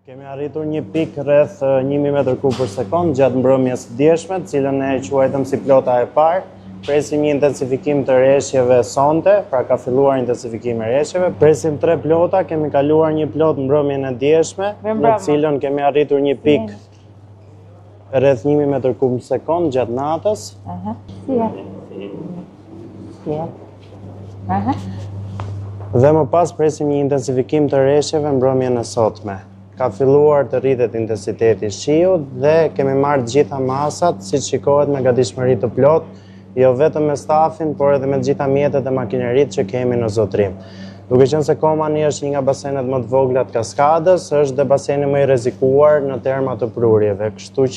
Kemi arritur një pikë rreth 1000 m3/sekond gjatë mbrëmjes së djeshme, cilën e quajtëm si plota e parë. Presim një intensifikim të rreshjeve sonte, pra ka filluar intensifikimi i rreshjeve. Presim 3 plota, kemi kaluar një plot mbrëmjen e djeshme, në cilën kemi arritur një pikë rreth 1000 m3/sekond gjatë natës. Dhe më pas presim një intensifikim të rreshjeve mbrëmjen e sotme. Ka filluar të rritet intensiteti i shiut dhe kemi marrë gjitha masat, si shikohet me gatishmëri të plot, jo vetëm me stafin, por edhe me gjitha mjetet e makineritë që kemi në zotrim. Duke qenë se Komani është një nga basenet më të vogla të Kaskadës, është dhe baseni më i rrezikuar në terma të prurjeve, kështu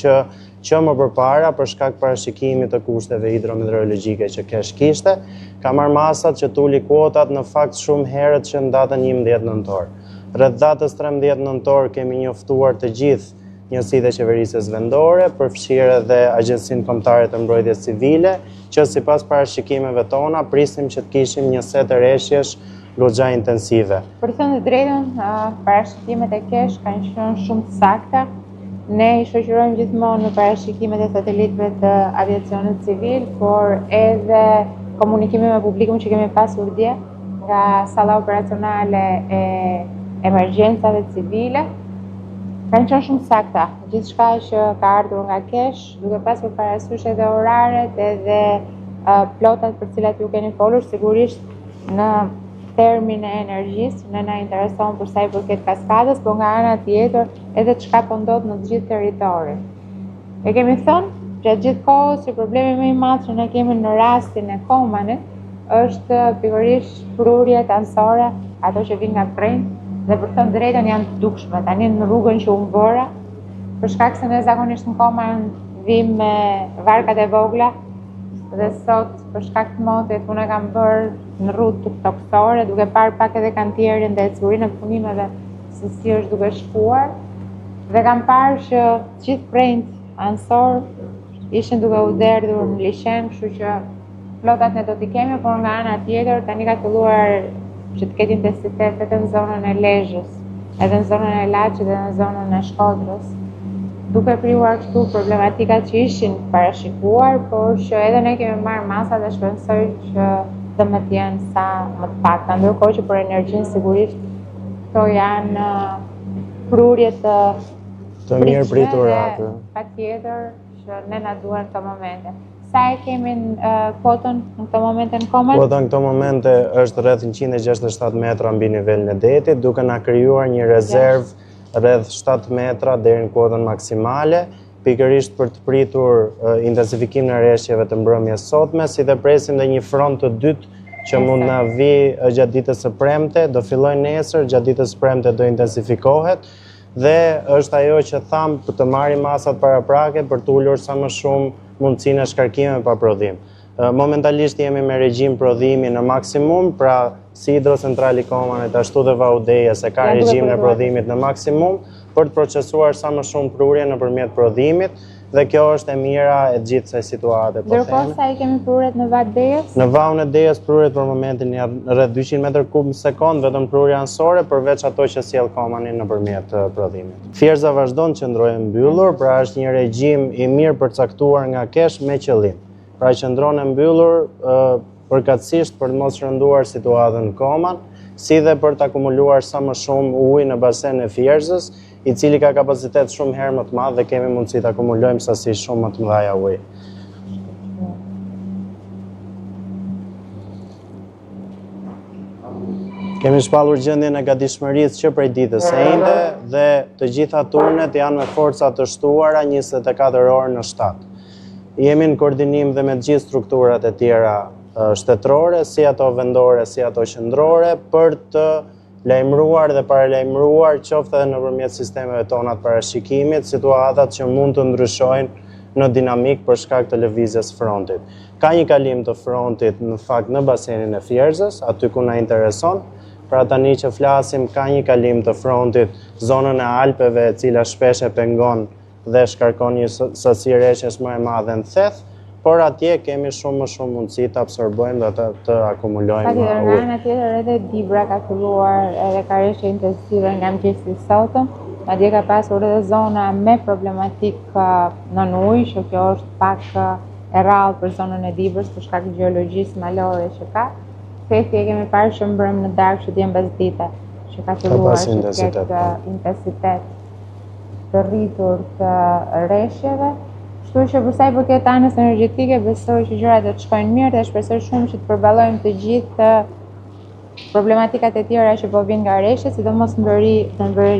që më përpara, për shkak parashikimit të kushteve hidrometeorologjike që kesh kishte, ka marrë masat që tuli kuotat në fakt shumë herët që në datën 11 nëntor. Rreth datës 13 nëntor kemi njoftuar të gjithë njësitë e qeverisjes vendore, përfshirë edhe Agjencinë Kombëtare të Mbrojtjes Civile, që sipas parashikimeve tona prisnim që të kishim një set rreshjesh goxha intensive. Për thënë të drejtën, parashikimet e kesh kanë qenë shumë të sakta. Ne i shoqërojmë gjithmonë në parashikimet e satelitëve të aviacionit civil, por edhe komunikime me publikun që kemi pasur dje nga salla operacionale e emergjencave civile, kanë qenë shumë sakta. Gjithçka që ka ardhur nga kesh, duke pasur parasysh edhe oraret, edhe plotat për cilat ju keni folur, sigurisht në termin e energjisë, ne na intereson për sa i përket Kaskadës, por nga ana tjetër edhe çka po ndodh në të gjithë territorin. E kemi thënë gjatë gjithë kohës që problemi më i madh që ne kemi në rastin e Komanit është pikërisht prurjet anësore, ato që vijnë nga print, dhe për thënë drejtën janë të dukshme. Tani në rrugën që unë bëra, për shkak se ne zakonisht në Koman vim me varkat e vogla, dhe sot për shkak të motit unë e kam bërë në rrutë toksore, duke parë pak edhe kantierin dhe ecurinë e punimeve se si është duke shkuar, dhe kam parë që gjithë print anësor ishin duke u derdhur në liqen, kështu që plotat ne do t'i kemi, por nga ana tjetër tani ka filluar që të ketë intensitet edhe në zonën e Lezhës, edhe në zonën e Laçit dhe në zonën e Shkodrës, duke krijuar këtu problematikat që ishin parashikuar, por që edhe ne kemi marrë masa dhe shpresoj që të më t'jenë sa më të pakta. Ndërkohë që për energjinë sigurisht këto janë prurje të mirë pritura. Patjetër që ne na duhen këto momente. Sa e kemi kotën në këto momente në Koman? Kota në këto momente është rreth 167 metra mbi nivelin e detit, duke na krijuar një rezervë rreth 7 metra deri në kotën maksimale, pikërisht për të pritur intensifikimin e rreshjeve të mbrëmjes sotme, si dhe presim dhe një front të dytë që mund na vi gjatë ditës së premte, do filloj nesër, gjatë ditës së premte do intensifikohet, dhe është ajo që tham për të marrim masat paraprake për të ulur sa më shumë mundësinë e shkarkimeve pa prodhim. Momentalisht jemi me regjim prodhimi në maksimum, pra si hidrocentrali Komanit ashtu dhe Vaudeja se ka regjim në prodhimit në maksimum për të procesuar sa më shumë prurje nëpërmjet prodhimit, dhe kjo është e mira e gjithë kësaj situate. Ndërkohë sa i kemi prurjet në Vat Dejës? Në Vaun e Dejës prurjet për momentin janë rreth 200 m3/sekond, vetëm prurja anësore, përveç ato që sjell Komani nëpërmjet prodhimit. Fierza vazhdon të qëndrojë mbyllur, pra është një regjim i mirë përcaktuar nga kesh me qëllim. Pra qëndron e mbyllur përkatësisht për të mos rënduar situatën në Koman, si dhe për të akumuluar sa më shumë ujë në basen e Fierzës, i cili ka kapacitet shumë herë më të madh dhe kemi mundësi të akumulojmë sasi shumë më të mëdha ujë. Kemi shpallur gjendjen e gatishmërisë që prej ditës së njëjtë dhe të gjitha turnet janë me forca të shtuara 24 orë në 7. Jemi në koordinim dhe me gjithë strukturat e tjera shtetërore, si ato vendore, si ato qendrore, për të lajmëruar dhe paralajmëruar qoftë edhe nëpërmjet sistemeve tona të parashikimit, situatat që mund të ndryshojnë në dinamik për shkak të lëvizjes frontit. Ka një kalim të frontit në fakt në basenin e Fierzës, aty ku na intereson. Pra tani që flasim, ka një kalim të frontit zonën e Alpeve, e cila shpesh e pengon dhe shkarkon një sasi rreshjesh më e madhe në theth, por atje kemi shumë më shumë mundësi të absorbojmë dhe të akumulojmë ujë. Nga ana tjetër edhe Dibra ka filluar edhe ka rreshje intensive nga mëngjesi sotëm, Madje ka pasur edhe zona me problematik nën ujë, që kjo është pak e rrallë për zonën e Dibrës për shkak të gjeologjisë malore që ka. Fethi e kemi parë që mbrëm në darkë që t'jem basdite, që ka filluar që ketë intensitet të rritur të rreshjeve. Kështu që për sa i përket anës energjetike, besoj që gjërat do të shkojnë mirë dhe shpresoj shumë që të përballojmë të gjithë problematikat e tjera që po vinë nga rreshtet, sidomos në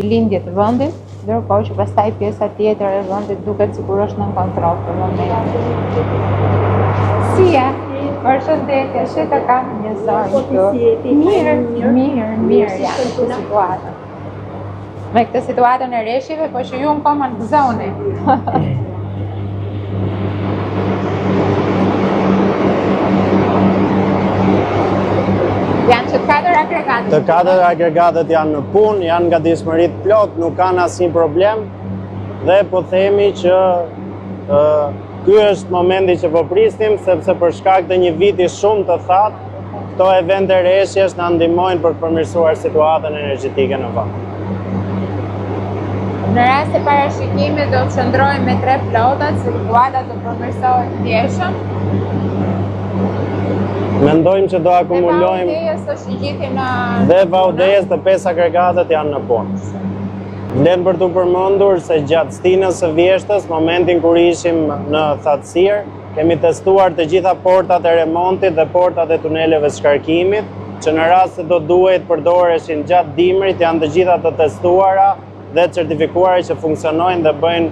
lindje të vendit, ndërkohë që pastaj pjesa tjetër e vendit duket sikur është nën kontroll për momentin. Si e? Përshëndetje, që të kam një zonë këtu. Mirë janë këtë situatën. Me këtë situatën e rreshjeve, po që ju në koma në zone. Janë që të 4 agregatët? Të 4 agregatët janë në punë, janë nga gatishmërit plot, nuk kanë asnjë problem dhe po themi që ky është momenti që po prisnim, sepse për shkak të një viti shumë të thatë, këto evente rreshjesh na ndihmojnë për të përmirësuar situatën energjetike në vend. Në rast se parashikimit do të qëndrojmë me 3 flotat, situata do përmirësohet ndjeshëm. Mendojmë që do akumulojmë dhe Vaudejes të 5 agregatët janë në punë. Vlen për t'u përmendur se gjatë stinës së vjeshtës, momentin kur ishim në thatësirë, kemi testuar të gjitha portat e remontit dhe portat e tuneleve shkarkimit, që në rast se do duhet përdoreshin gjatë dimrit, janë të gjitha të testuara dhe certifikuara që funksionojnë dhe bëjnë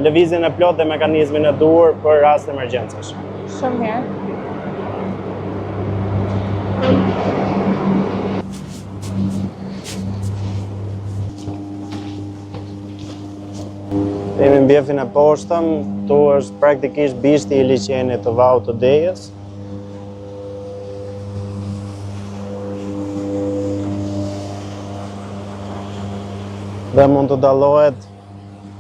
lëvizjen e plot dhe mekanizmin e duhur për rast emergjencesh. Shumë mirë. Jemi në bjefin e poshtëm, tu është praktikisht bishti i liçenit të Vaut të Dejës. Dhe mund të dallohet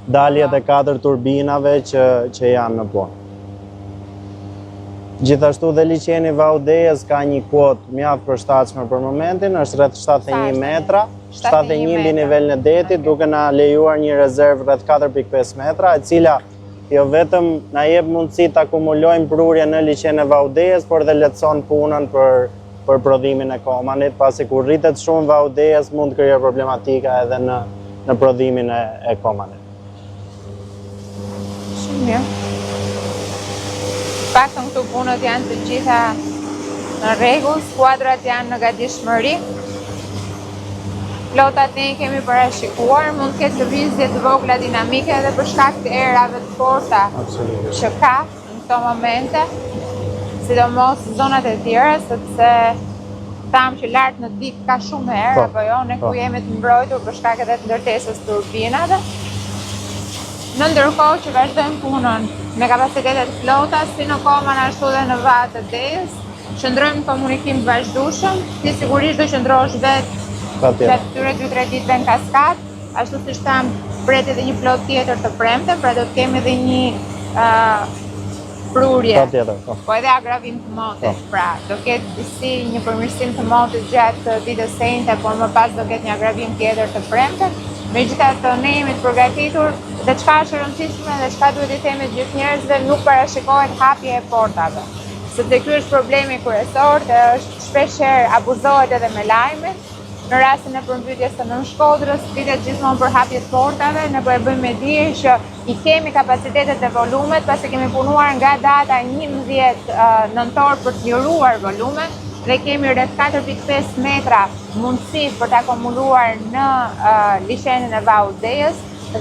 daljet e 4 turbinave që janë në punë. Gjithashtu dhe liçeni Vaut Dejës ka një kuotë mjaft përshtatshme për momentin, është rreth 71 metra. 71 mbi nivelin e detit, duke na lejuar një rezervë rreth 4.5 metra, e cila jo vetëm na jep mundësi të akumulojmë prurje në liçenin e Vaut Dejës, por dhe lehtëson punën për prodhimin e komanit, pasi kur rritet shumë Vaut Dejës mund të krijojë problematika edhe në prodhimin e komanit. Shumë mirë. Paktën këtu punët janë të gjitha në rregull, skuadrat janë në gatishmëri. Flotat ne i kemi parashikuar, mund të ketë lëvizje të vogla dinamike edhe për shkak të erave të forta që ka në këto momente, sidomos zonat e tjera, sepse tham që lart në dik ka shumë erë, apo jo, ne ku jemi të mbrojtur për shkak edhe të ndërtesës të turbinave. Në ndërkohë që vazhdojmë punën me kapacitetet flotas, si në Koman ashtu dhe në Vaut të Dejës, qëndrojmë në komunikim të vazhdueshëm, ti sigurisht do qëndrosh vetë gjatë këtyre 2-3 ditëve në kaskad, ashtu siç tham, pret edhe një flot tjetër të premte, pra do të kemi edhe një prurje, po edhe agravim të motit, pra do ketë disi një përmirësim të motit gjatë ditës së njëjtë, por më pas do ketë një agravim tjetër të premte. Megjithatë ne jemi të përgatitur dhe çka është e rëndësishme dhe çka duhet i themi gjithë njerëzve, nuk parashikohet hapje e portave. Sepse ky është problemi kryesor dhe është shpeshherë abuzohet edhe me lajme. Në rastin e përmbytjes të Nën-Shkodrës, pritet gjithmonë për hapjet portave, ne po e bëjmë me dije që i kemi kapacitetet dhe volumet, pasi kemi punuar nga data 11 nëntor për të liruar volumet dhe kemi rreth 4.5 metra mundësi për të akumuluar në liçenin e Vaut Dejës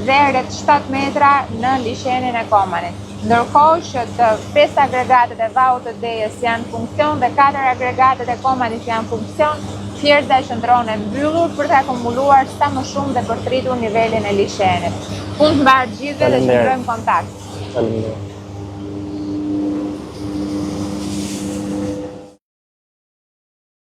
dhe rreth 7 metra në liçenin e Komanit. Ndërkohë që të 5 agregatet e Vaut të Dejës janë funksion dhe 4 agregatet e Komanit janë funksion, thjesht qëndron e mbyllur për të akumuluar sa më shumë dhe për të rritur nivelin e liçenit. Punë të mbarë gjithëve dhe qëndrojmë kontakt.